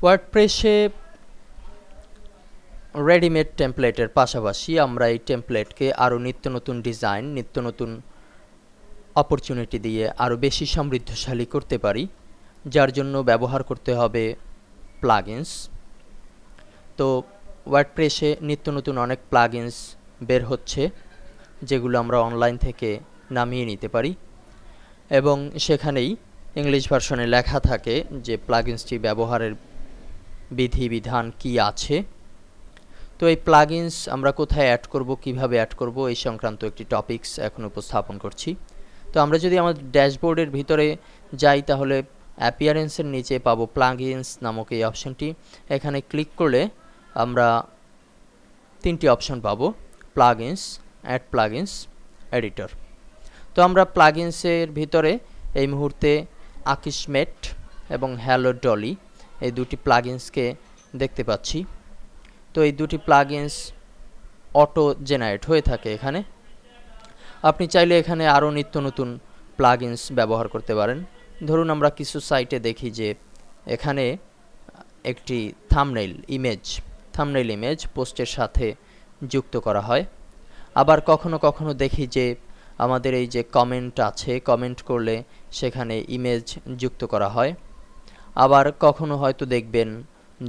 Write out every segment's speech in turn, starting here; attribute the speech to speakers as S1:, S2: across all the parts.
S1: ওয়ার্ডপ্রেসে readymade টেমপ্লেটের পাশাপাশি আমরা এই টেমপ্লেটকে আরও নিত্য নতুন ডিজাইন, নিত্য নতুন অপরচুনিটি দিয়ে আরও বেশি সমৃদ্ধশালী করতে পারি, যার জন্য ব্যবহার করতে হবে প্লাগইনস। তো ওয়ার্ডপ্রেসে নিত্য নতুন অনেক প্লাগইনস বের হচ্ছে, যেগুলো আমরা অনলাইন থেকে নামিয়ে নিতে পারি এবং সেখানেই ইংলিশ ভার্সনে লেখা থাকে যে প্লাগইনসটি ব্যবহারের বিধিবিধান কি আছে। তো এই প্লাগইনস আমরা কোথায় অ্যাড করব, কিভাবে অ্যাড করব, এই সংক্রান্ত একটি টপিকস এখন উপস্থাপন করছি। তো আমরা যদি আমাদের ড্যাশবোর্ডের ভিতরে যাই, তাহলে অ্যাপিয়ারেন্সের নিচে পাবো প্লাগইনস নামক এই অপশনটি। এখানে ক্লিক করলে আমরা তিনটি অপশন পাবো, প্লাগইনস, অ্যাড প্লাগইনস, এডিটর। তো আমরা প্লাগইনসের ভিতরে এই মুহূর্তে আকিশমেট এবং হ্যালো ডলি এই দুটি প্লাগইনসকে দেখতে পাচ্ছি। তো এই দুটি প্লাগইনস অটো জেনারেট হয়ে থাকে এখানে। আপনি চাইলে এখানে আরও নিত্য নতুন প্লাগইনস ব্যবহার করতে পারেন। ধরুন আমরা কিছু সাইটে দেখি যে এখানে একটি থাম্বনেইল ইমেজ পোস্টের সাথে যুক্ত করা হয়। আবার কখনো কখনো দেখি যে আমাদের এই যে কমেন্ট আছে, কমেন্ট করলে সেখানে ইমেজ যুক্ত করা হয়। আবার কখনো হয়তো দেখবেন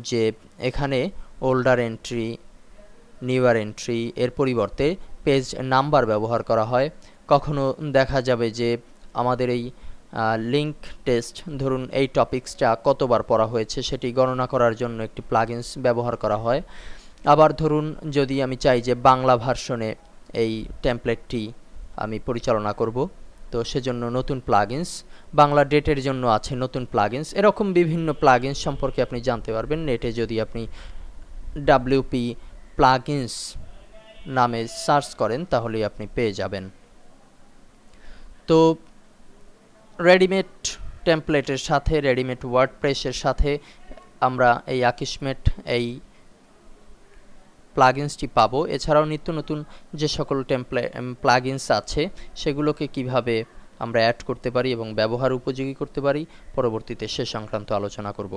S1: যে এখানে ওল্ডার এন্ট্রি, নিউয়ার এন্ট্রি এর পরিবর্তে পেজ নাম্বার ব্যবহার করা হয়। কখনো দেখা যাবে যে আমাদের এই লিঙ্ক টেস্ট, ধরুন এই টপিক্সটা কতবার পড়া হয়েছে সেটি গণনা করার জন্য একটি প্লাগইনস ব্যবহার করা হয়। আবার ধরুন যদি আমি চাই যে বাংলা ভার্সনে এই টেমপ্লেটটি আমি পরিচালনা করব, তো সেজন্য নতুন প্লাগইনস, বাংলা ডেটের জন্য আছে নতুন প্লাগইনস। এরকম বিভিন্ন প্লাগইনস সম্পর্কে আপনি জানতে পারবেন নেটে যদি আপনি WP প্লাগইনস নামে সার্চ করেন, তাহলেই আপনি পেয়ে যাবেন। তো রেডিমেড টেমপ্লেটের সাথে, রেডিমেড ওয়ার্ডপ্রেসের সাথে আমরা এই আকিশমেট এই প্লাগইনসটি পাবো। এছাড়াও নিত্য নতুন যে সকল প্লাগইনস আছে সেগুলোকে কিভাবে আমরা অ্যাড করতে পারি এবং ব্যবহার উপযোগী করতে পারি, পরবর্তীতে সে সংক্রান্ত আলোচনা করব।